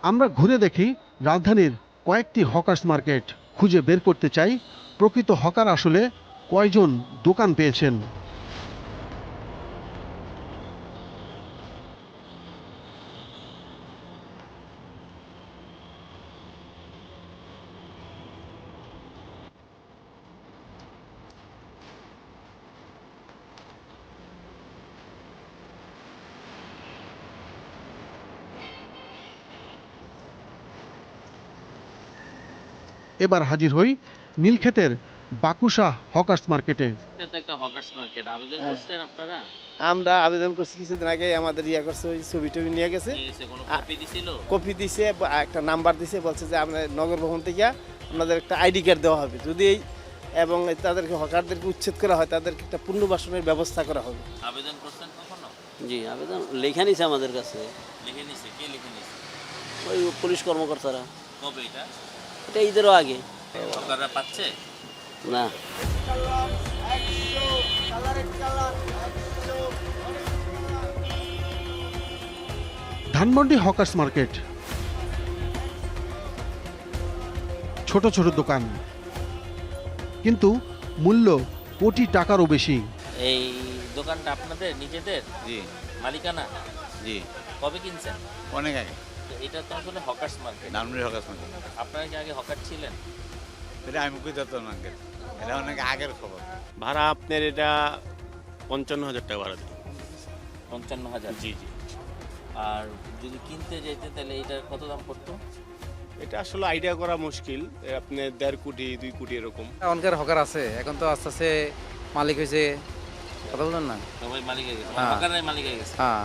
আমরা ঘুরে দেখি রাজধানীর কয়েকটি হকার্স মার্কেট, খুঁজে বের করতে চাই প্রকৃত হকার আসলে কয়জন দোকান পেয়েছেন। এবার হাজির হই নীলক্ষেতের বাকুশা হকার্স মার্কেটে। আমরা আবেদন করছি কিছুদিন আগে, আমাদের করছে, ওই ছবি টবি নিয়ে গেছে, কপি দিছে, একটা নাম্বার দিছে, বলছে যে আপনার নগর ভবন থেকে আপনাদের একটা আইডি কার্ড দেওয়া হবে, যদি এবং তাদেরকে হকারদেরকে উচ্ছেদ করা হয়, তাদেরকে একটা পুনর্বাসনের ব্যবস্থা করা হবে। আবেদন করছেন কখনো? জি, আবেদন লেখা নিছে আমাদের কাছে। লিখে নিছে? কে লিখে নিছে? ওই পুলিশ কর্মকর্তারা। কবে এটা? এটা ঈদেরও আগে। সরকাররা পাচ্ছে না। ধানমন্ডি হকার্স মার্কেট, ছোট ছোট দোকান, কিন্তু মূল্য কোটি টাকারও বেশি। এই দোকানটা আপনাদের নিজেদের? জি মালিকানা? জি কবে কিনছেন? অনেক আগে। তো এটা তো আসলে hawkers market. Dhanmondi hawkers market. আপনারা কি আগে হকার ছিলেন? এটা আমি কই যেত না আঙ্কেল, এটা অনেক আগের খবর। ভাড়া আপনার এটা ৫৫,০০০ টাকা ভাড়া দিই। ৫৫,০০০? জি জি। আর যদি কিনতে যেতে তাহলে এটার কত দাম পড়তো? এটা আসলে আইডিয়া করা মুশকিল, আপনি ১.৫ কোটি ২ কোটি এরকম। এখনকার হকার আছে, এখন তো আস্তে আস্তে মালিক হয়েছে, কথা বলেন না। সবাই মালিক হয়ে গেছে, হ্যাঁ। হকাররাই মালিক হয়ে গেছে। হ্যাঁ,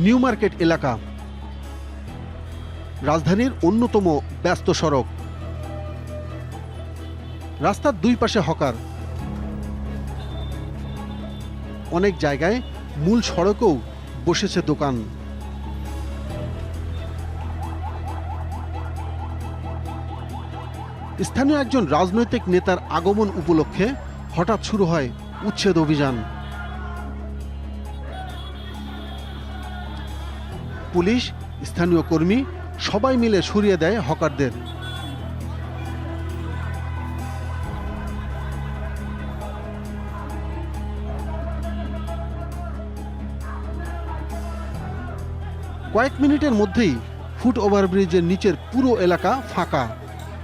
নিউ মার্কেট এলাকা, রাজধানীর অন্যতম ব্যস্ত সড়ক। রাস্তার দুই পাশে হকার, অনেক জায়গায় মূল সড়কেও বসেছে দোকান। স্থানীয় একজন রাজনৈতিক নেতার আগমন উপলক্ষে হঠাৎ শুরু হয় উচ্ছেদ অভিযান। পুলিশ, স্থানীয় কর্মী সবাই মিলে সরিয়ে দেয় হকারদের। কয়েক মিনিটের মধ্যেই ফুট ওভারব্রিজের নিচের পুরো এলাকা ফাঁকা।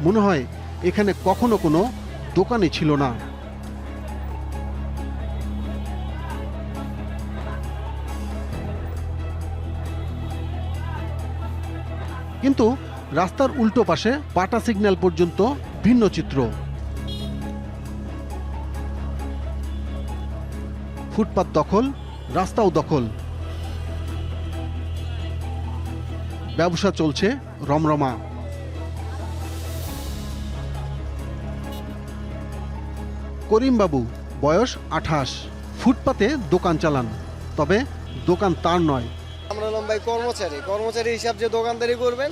মনে হয় এখানে কখনো কোনো দোকানই ছিল না। কিন্তু রাস্তার উল্টো পাশে বাটা সিগন্যাল পর্যন্ত ভিন্ন চিত্র। ফুটপাত দখল, রাস্তাও দখল, ব্যবসা চলছে রমরমা। করিম বাবু, বয়স 28, ফুটপাতে দোকান চালান, তবে দোকান তার নয়। আমরা হলাম ভাই কর্মচারী হিসাব যে দোকানদারি করবেন,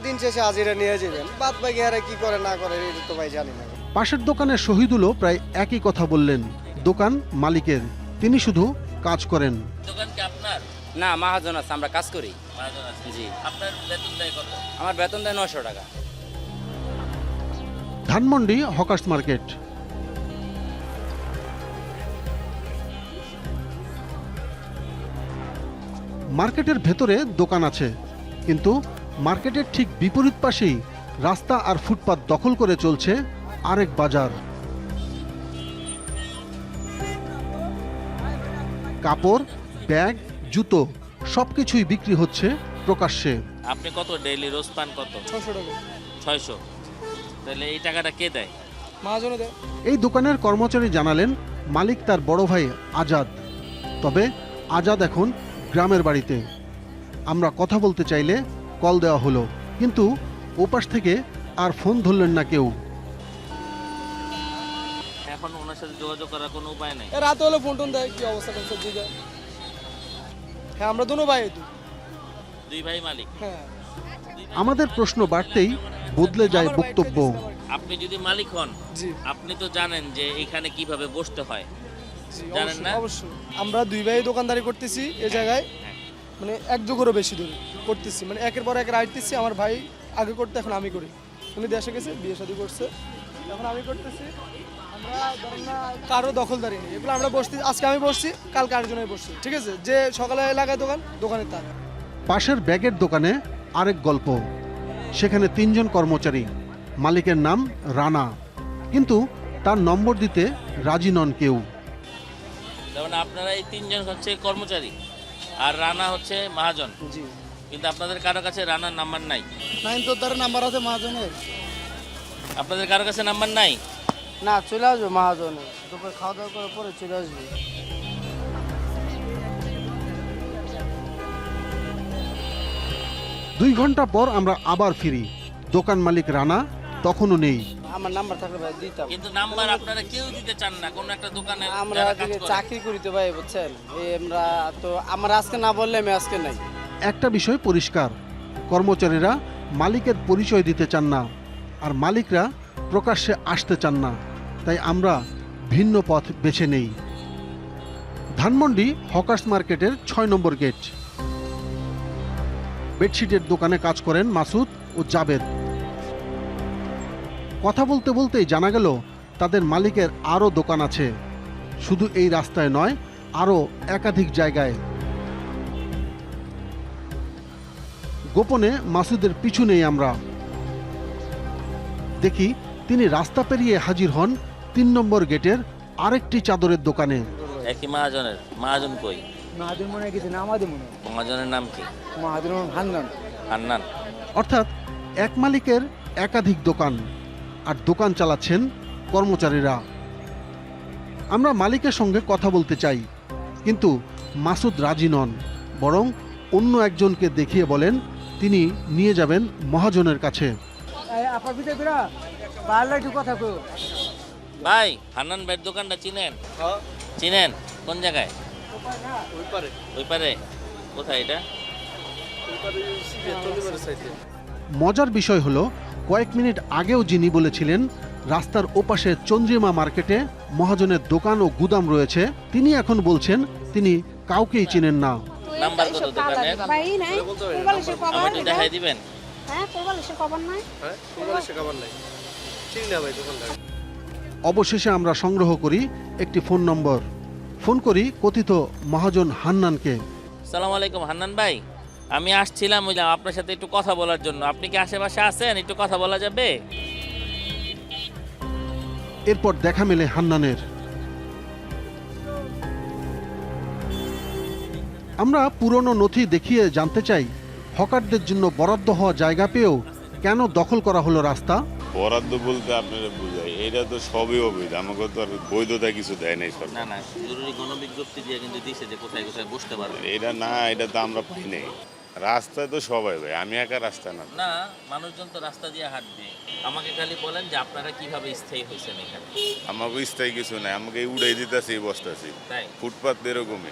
দিন শেষে হাজিরা নিয়ে যাবেন, বাদ বাকি হারা কি করে না করে এটা তো ভাই জানি না। পাশের দোকানের শহীদুলও প্রায় একই কথা বললেন। দোকান মালিকের, তিনি শুধু কাজ করেন। দোকান কি আপনার? না, মহাজন আছে, আমরা কাজ করি। মহাজন আছে? জি। আপনার বেতন দেয় কত? আমার বেতন দেয় ৯০০ টাকা। Dhanmondi hawkers market. মার্কেটের ভেতরে দোকান আছে, কিন্তু মার্কেটের ঠিক বিপরীত পাশেই রাস্তা আর ফুটপাত দখল করে চলছে আরেক বাজার। কাপড়, ব্যাগ, জুতো সবকিছুই বিক্রি হচ্ছে প্রকাশ্যে। আপনি কত ডেইলি রোজ পান কত? ৬০০ টাকা ৬০০। তাহলে এই টাকাটা কে দেয়? মহাজনে দেয়। এই দোকানের কর্মচারী জানালেন মালিক তার বড় ভাই আজাদ। তবে আজাদ এখন গ্রামের বাড়িতে। আমরা কথা বলতে চাইলে কল দেওয়া হলো, কিন্তু ওপাশ থেকে আর ফোন ধরলেন না কেউ। এখন ওনার সাথে যোগাযোগ করার কোনো উপায় নেই? রাতে হলে ফোন টোন দেয়, কি অবস্থা সবজি দেয়। হ্যাঁ, আমরা দুনো ভাই, দুই ভাই মালিক? হ্যাঁ। আমাদের প্রশ্ন বাড়তেই বদলে যায় বক্তব্য। আপনি যদি মালিক হন, জি আপনি তো জানেন যে এখানে কিভাবে বসতে হয়, জানেন না? অবশ্যই আমরা দুই ভাই দোকানদারি করতেছি এই জায়গায়। মানে এক যুগেরও বেশি ধরে করতেছি, মানে একের পর এক আইতেছি। আমার ভাই আগে করতে, এখন আমি করি। উনি দেশে গেছে, বিয়ে শাদী করছে, এখন আমি করতেছি। আমরা ধরেন না কারো দখলদারি নেই, এগুলো আমরা বসছি। আজকে আমি বসছি, কালকে আরেকজনে বসছি, ঠিক আছে? যে সকালে লাগায় দোকানে তার। পাশের ব্যাগের দোকানে আরেক গল্প। সেখানে 3 জন কর্মচারী, মালিকের নাম রানা, কিন্তু তার নম্বর দিতে রাজি নন কেউ। যেমন আপনারা এই 3 জন হচ্ছে কর্মচারী আর রানা হচ্ছে মহাজন, জি, কিন্তু আপনাদের কারো কাছে রানার নাম্বার নাই। নাইন তো তার নাম্বার আছে মহাজনের। আপনাদের কারো কাছে নাম্বার নাই? না, চলে আসবে মহাজনে, দুপুরে খাওয়া দাওয়া করার পরে চলে আসবে। 2 ঘন্টা পর আমরা আবার ফিরি। দোকান মালিক রানা তখনও নেই। আমার নাম্বার থাকলে ভাই দিতাম। কিন্তু নাম্বার আপনারা কেউ দিতে চান না, কোন একটা দোকানে আমরা যারা কাজ করে। চাকরি করি তো ভাই, বুঝছেন? এই আমরা তো, আমার আজকে না বললে আমি আজকে নাই। একটা বিষয় পরিষ্কার, কর্মচারীরা মালিকের পরিচয় দিতে চান না, আর মালিকরা প্রকাশ্যে আসতে চান না। তাই আমরা ভিন্ন পথ বেছে নেই। ধানমন্ডি হকার্স মার্কেটের 6 নম্বর গেট। বেডশিটের দোকানে কাজ করেন মাসুদ ও জাবেদ। কথা বলতে বলতেই জানা গেল তাদের মালিকের আরও দোকান আছে, শুধু এই রাস্তায় নয়, আরও একাধিক জায়গায়। গোপনে মাসুদের পিছু নেই আমরা। দেখি তিনি রাস্তা পেরিয়ে হাজির হন 3 নম্বর গেটের আরেকটি চাদরের দোকানে। একই মহাজনের। মহাজন কই? মহাজন মনে গেছে না, আমাদের মনে মহাজনের নাম কি? মহাজন হান্নান। হান্নান। অর্থাৎ এক মালিকের একাধিক দোকান, আর দোকান চালাচ্ছেন কর্মচারীরা। আমরা মালিকের সঙ্গে কথা বলতে চাই, কিন্তু মাসুদ রাজি নন, বরং অন্য একজনকে দেখিয়ে বলেন তিনি নিয়ে যাবেন মহাজনের কাছে। ভাই, হান্নান ভাইয়ের দোকানটা চিনেন? চিনেন? কোন জায়গায়? ওই পারে। কোথায় এটা? মজার বিষয় হলো, কয়েক মিনিট আগেও যিনি বলেছিলেন রাস্তার ওপাশে চন্দ্রিমা মার্কেটে মহাজনের দোকান ও গুদাম রয়েছে, তিনি এখন বলছেন তিনি কাউকেই চিনেন না। নাম্বার কত দোকানের? আমাকে দেখাই দিবেন? অবশেষে আমরা সংগ্রহ করি একটি ফোন নম্বর। ফোন করি কথিত মহাজন হান্নানকে। আসসালামু আলাইকুম হান্নান ভাই, আমি আসছিলাম ওই আপনার সাথে একটু কথা বলার জন্য। আপনি কি আশেপাশে আছেন? একটু কথা বলা যাবে? এরপর দেখা মেলে হান্নানের। আমরা পুরনো নথি দেখিয়ে জানতে চাই, হকারদের জন্য বরাদ্দ হওয়া জায়গা পেয়েও কেন দখল করা হলো রাস্তা। বরাদ্দ বলতে আপনারা বুঝাই, এটা তো সবই অবৈধ, আমাকে তো আর বৈধতা কিছু দেয় নাই সরকার। না না, জরুরি গণবিজ্ঞপ্তি দিয়ে কিন্তু দিছে যে কোথায় কোথায় বসতে পারবে। এটা না, এটা তো আমরা পাই নাই। রাস্তায় তো সবাই ভাই, আমি একা রাস্তা না। না, মানুষজন তো রাস্তা দিয়ে হাঁটবে। আমাকে খালি বলেন যে আপনারা কিভাবে স্থায়ী হয়েছেন এখানে। আমাকে স্থায়ী কিছু নাই, আমাকে উড়াই দিতেছে, বসতেছি তাই? ফুটপাত এরকমই।